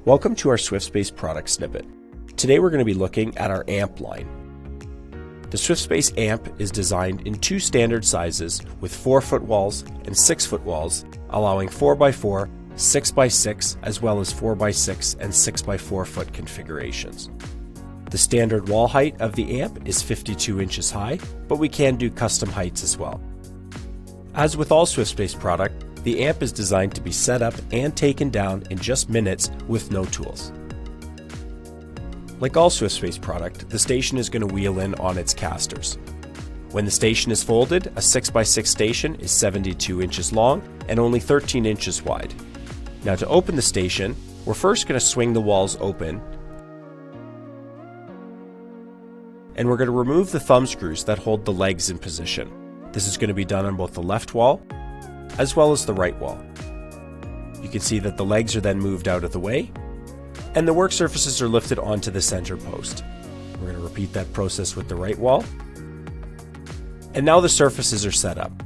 Welcome to our Swiftspace product snippet. Today we're going to be looking at our AMP line. The Swiftspace AMP is designed in two standard sizes with 4-foot walls and 6-foot walls, allowing 4x4, 6x6, as well as 4x6 and 6x4 foot configurations. The standard wall height of the AMP is 52 inches high, but we can do custom heights as well. As with all Swiftspace product, the AMP is designed to be set up and taken down in just minutes with no tools. Like all Swiftspace product, the station is going to wheel in on its casters. When the station is folded, a 6x6 station is 72 inches long and only 13 inches wide. Now to open the station, we're first going to swing the walls open, and we're going to remove the thumb screws that hold the legs in position. This is going to be done on both the left wall as well as the right wall. You can see that the legs are then moved out of the way, and the work surfaces are lifted onto the center post. We're going to repeat that process with the right wall. And now the surfaces are set up.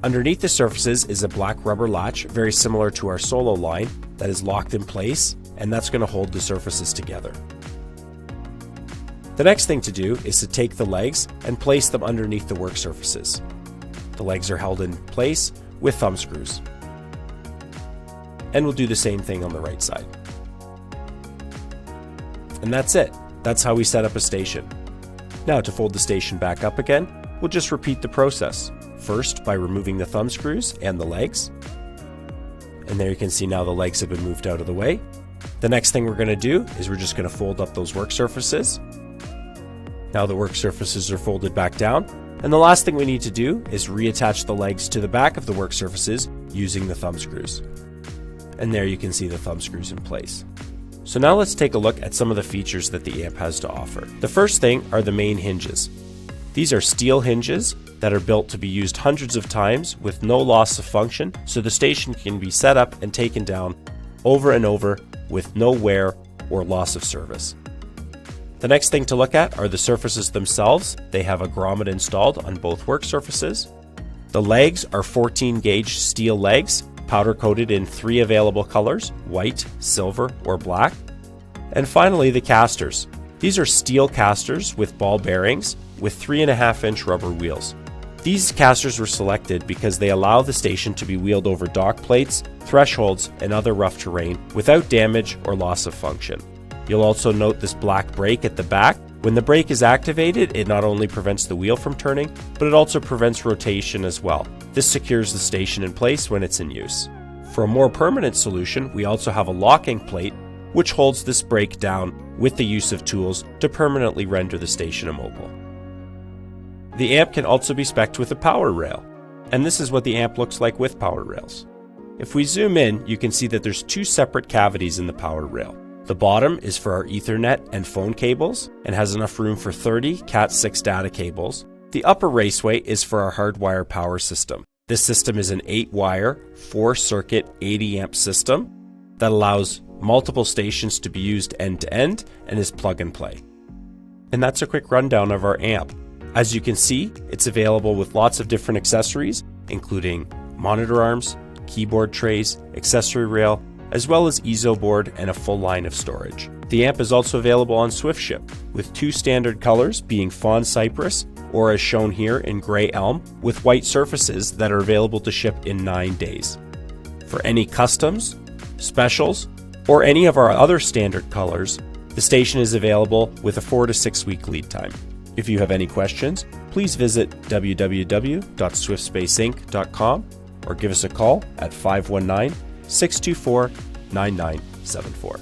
Underneath the surfaces is a black rubber latch, very similar to our Solo line, that is locked in place, and that's going to hold the surfaces together. The next thing to do is to take the legs and place them underneath the work surfaces. The legs are held in place with thumb screws. And we'll do the same thing on the right side. And that's it. That's how we set up a station. Now to fold the station back up again, we'll just repeat the process. First by removing the thumb screws and the legs. And there you can see now the legs have been moved out of the way. The next thing we're going to do is we're just going to fold up those work surfaces. Now the work surfaces are folded back down. And the last thing we need to do is reattach the legs to the back of the work surfaces using the thumb screws. And there you can see the thumb screws in place. So now let's take a look at some of the features that the AMP has to offer. The first thing are the main hinges. These are steel hinges that are built to be used hundreds of times with no loss of function, so the station can be set up and taken down over and over with no wear or loss of service. The next thing to look at are the surfaces themselves. They have a grommet installed on both work surfaces. The legs are 14 gauge steel legs, powder coated in 3 available colors: white, silver, or black. And finally the casters. These are steel casters with ball bearings with 3.5-inch rubber wheels. These casters were selected because they allow the station to be wheeled over dock plates, thresholds, and other rough terrain without damage or loss of function. You'll also note this black brake at the back. When the brake is activated, it not only prevents the wheel from turning, but it also prevents rotation as well. This secures the station in place when it's in use. For a more permanent solution, we also have a locking plate which holds this brake down with the use of tools to permanently render the station immobile. The AMP can also be spec'd with a power rail, and this is what the AMP looks like with power rails. If we zoom in, you can see that there's 2 separate cavities in the power rail. The bottom is for our Ethernet and phone cables and has enough room for 30 Cat6 data cables. The upper raceway is for our hardwire power system. This system is an 8-wire, 4-circuit, 80-amp system that allows multiple stations to be used end-to-end and is plug and play. And that's a quick rundown of our AMP. As you can see, it's available with lots of different accessories, including monitor arms, keyboard trays, accessory rail, as well as EZO board and a full line of storage. The AMP is also available on SwiftShip, with 2 standard colors being Fawn Cypress, or as shown here in Gray Elm, with white surfaces that are available to ship in 9 days. For any customs, specials, or any of our other standard colors, the station is available with a 4 to 6 week lead time. If you have any questions, please visit www.swiftspaceInc.com or give us a call at 519-624-9974.